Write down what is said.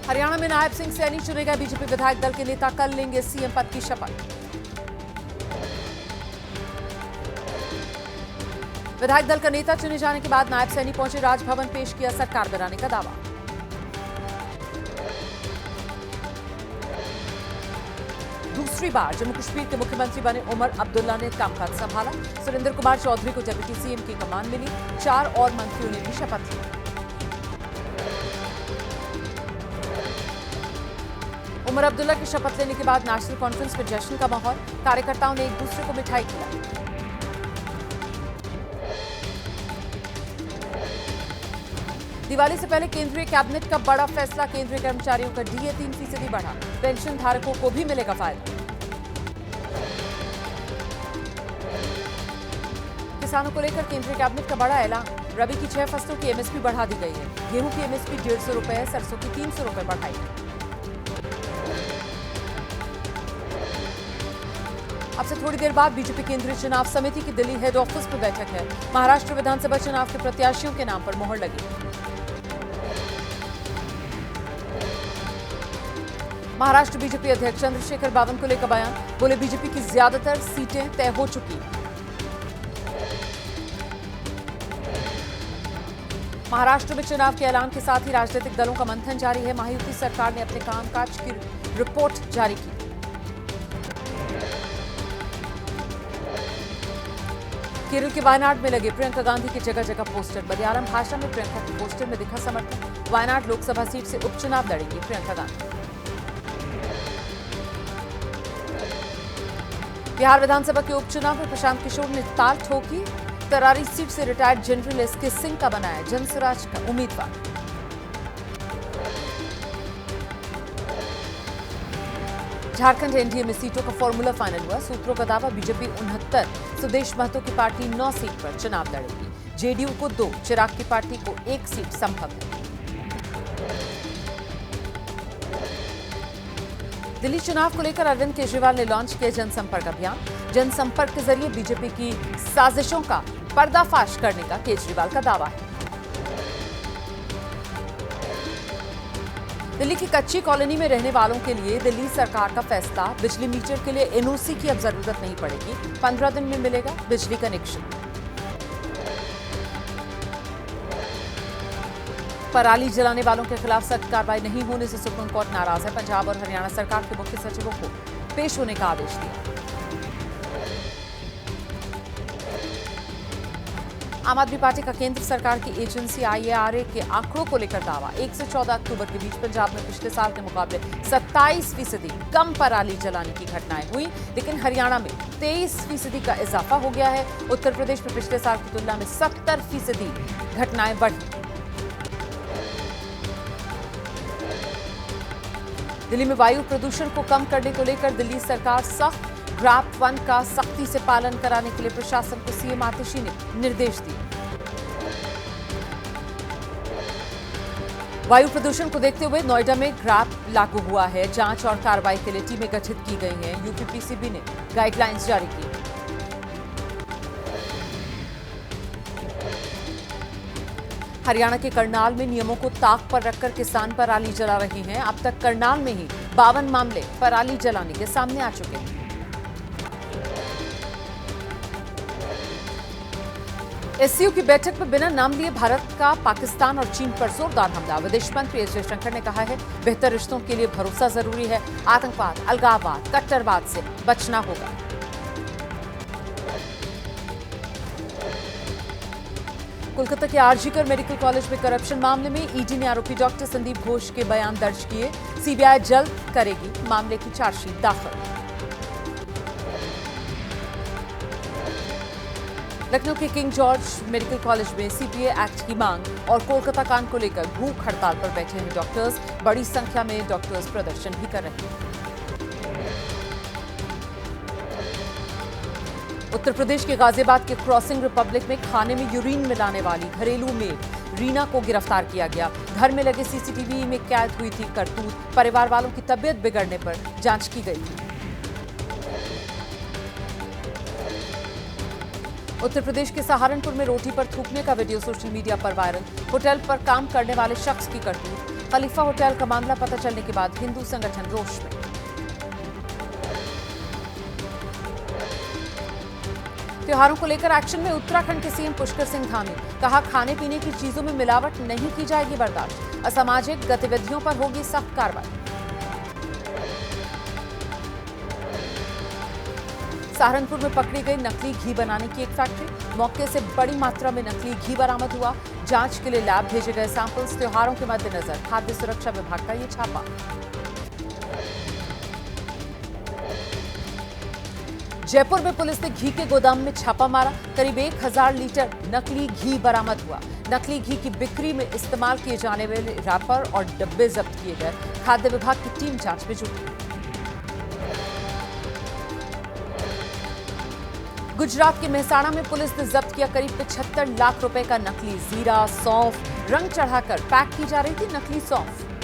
हरियाणा में नायब सिंह सैनी चुने गए बीजेपी विधायक दल के नेता कल लेंगे सीएम पद की शपथ। विधायक दल का नेता चुने जाने के बाद नायब सैनी पहुंचे राजभवन, पेश किया सरकार बनाने का दावा। दूसरी बार जम्मू कश्मीर के मुख्यमंत्री बने उमर अब्दुल्ला ने कामकाज संभाला। सुरेंद्र कुमार चौधरी को डिप्टी सीएम की कमान मिली। 4 और मंत्रियों ने भी शपथ ली। उमर अब्दुल्ला की शपथ लेने के बाद नेशनल कॉन्फ्रेंस में जश्न का माहौल। कार्यकर्ताओं ने एक दूसरे को मिठाई खिलाई। दिवाली से पहले केंद्रीय कैबिनेट का बड़ा फैसला। केंद्रीय कर्मचारियों का डीए 3% बढ़ा। पेंशन धारकों को भी मिलेगा फायदा। किसानों को लेकर केंद्रीय कैबिनेट का बड़ा ऐलान। रबी की 6 फसलों की एमएसपी बढ़ा दी गई है। गेहूं की एमएसपी 150 रुपए, सरसों की 300 रुपए बढ़ाई। अब से थोड़ी देर बाद बीजेपी केंद्रीय चुनाव समिति की दिल्ली हेड ऑफिस में बैठक है। महाराष्ट्र विधानसभा चुनाव के प्रत्याशियों के नाम पर मोहर लगी। महाराष्ट्र बीजेपी अध्यक्ष चंद्रशेखर बावनकुले का बयान। बोले बीजेपी की ज्यादातर सीटें तय हो चुकी। महाराष्ट्र में चुनाव के ऐलान के साथ ही राजनीतिक दलों का मंथन जारी है। महायुति सरकार ने अपने कामकाज की रिपोर्ट जारी की। केरल के वायनाड में लगे प्रियंका गांधी के जगह जगह पोस्टर। मलयालम भाषा में प्रियंका के पोस्टर में दिखा समर्थन। वायनाड लोकसभा सीट से उपचुनाव लड़ेंगी प्रियंका गांधी। बिहार विधानसभा के उपचुनाव में प्रशांत किशोर ने ताल ठोकी। तरारी सीट से रिटायर्ड जनरल एसके सिंह का बनाया जनसुराज का उम्मीदवार। झारखंड एनडीए में सीटों का फॉर्मूला फाइनल हुआ। सूत्रों का दावा बीजेपी 69, सुदेश महतो की पार्टी 9 सीट पर चुनाव लड़ेगी। जेडीयू को 2, चिराग की पार्टी को 1 सीट संभव है। दिल्ली चुनाव को लेकर अरविंद केजरीवाल ने लॉन्च किया जनसंपर्क अभियान। जनसंपर्क के जरिए बीजेपी की साजिशों का पर्दाफाश करने का केजरीवाल का दावा है। दिल्ली की कच्ची कॉलोनी में रहने वालों के लिए दिल्ली सरकार का फैसला। बिजली मीटर के लिए एनओसी की अब जरूरत नहीं पड़ेगी। 15 दिन में मिलेगा बिजली कनेक्शन। पराली जलाने वालों के खिलाफ सख्त कार्रवाई नहीं होने से सुप्रीम कोर्ट नाराज है। पंजाब और हरियाणा सरकार के मुख्य सचिवों को पेश होने का आदेश दिया। आम आदमी पार्टी का केंद्र सरकार की एजेंसी आईएआरए के आंकड़ों को लेकर दावा। 1 से 14 अक्टूबर के बीच पंजाब में पिछले साल के मुकाबले 27% कम पराली जलाने की घटनाएं हुई, लेकिन हरियाणा में 23% का इजाफा हो गया है। उत्तर प्रदेश में पिछले साल की तुलना में 70% घटनाएं बढ़ी। दिल्ली में वायु प्रदूषण को कम करने को लेकर दिल्ली सरकार सख्त। ग्राफ 1 का सख्ती से पालन कराने के लिए प्रशासन को सीएम आतिशी ने निर्देश दिए। वायु प्रदूषण को देखते हुए नोएडा में ग्राफ लागू हुआ है। जांच और कार्रवाई के लिए टीमें गठित की गई हैं। यूपीपीसीबी ने गाइडलाइंस जारी की। हरियाणा के करनाल में नियमों को ताक पर रखकर किसान पराली जला रहे हैं। अब तक करनाल में ही 52 मामले पराली जलाने के सामने आ चुके हैं। एससीओ की बैठक में बिना नाम लिए भारत का पाकिस्तान और चीन पर जोरदार हमला। विदेश मंत्री एस जयशंकर ने कहा है बेहतर रिश्तों के लिए भरोसा जरूरी है। आतंकवाद, अलगाववाद, कट्टरवाद से बचना होगा। कोलकाता के आरजीकर मेडिकल कॉलेज में करप्शन मामले में ईडी ने आरोपी डॉक्टर संदीप घोष के बयान दर्ज किए। सीबीआई जल्द करेगी मामले की चार्जशीट दाखिल। लखनऊ के किंग जॉर्ज मेडिकल कॉलेज में सीपीए एक्ट की मांग और कोलकाता कांड को लेकर भूख हड़ताल पर बैठे हैं डॉक्टर्स। बड़ी संख्या में डॉक्टर्स प्रदर्शन भी कर रहे हैं। उत्तर प्रदेश के गाजियाबाद के क्रॉसिंग रिपब्लिक में खाने में यूरिन मिलाने वाली घरेलू मेड रीना को गिरफ्तार किया गया। घर में लगे सीसीटीवी में कैद हुई थी करतूत। परिवार वालों की तबीयत बिगड़ने पर जांच की गई थी। उत्तर प्रदेश के सहारनपुर में रोटी पर थूकने का वीडियो सोशल मीडिया पर वायरल। होटल पर काम करने वाले शख्स की करतूत। खलीफा होटल का मामला पता चलने के बाद हिंदू संगठन रोष में। त्योहारों को लेकर एक्शन में उत्तराखंड के सीएम पुष्कर सिंह धामी। कहा, खाने पीने की चीजों में मिलावट नहीं की जाएगी बर्दाश्त। असामाजिक गतिविधियों पर होगी सख्त कार्रवाई। सहारनपुर में पकड़ी गई नकली घी बनाने की एक फैक्ट्री। मौके से बड़ी मात्रा में नकली घी बरामद हुआ। जांच के लिए लैब भेजे गए सैंपल्स। त्योहारों के मद्देनजर खाद्य सुरक्षा विभाग का ये छापा। जयपुर में पुलिस ने घी के गोदाम में छापा मारा। करीब 1000 लीटर नकली घी बरामद हुआ। नकली घी की बिक्री में इस्तेमाल किए जाने वाले रैपर और डब्बे जब्त किए गए। खाद्य विभाग की टीम जांच में जुटी। गुजरात के मेहसाणा में पुलिस ने जब्त किया करीब 75 लाख रुपए का नकली जीरा, सौंफ रंग चढ़ाकर पैक की जा रही थी नकली सौंफ।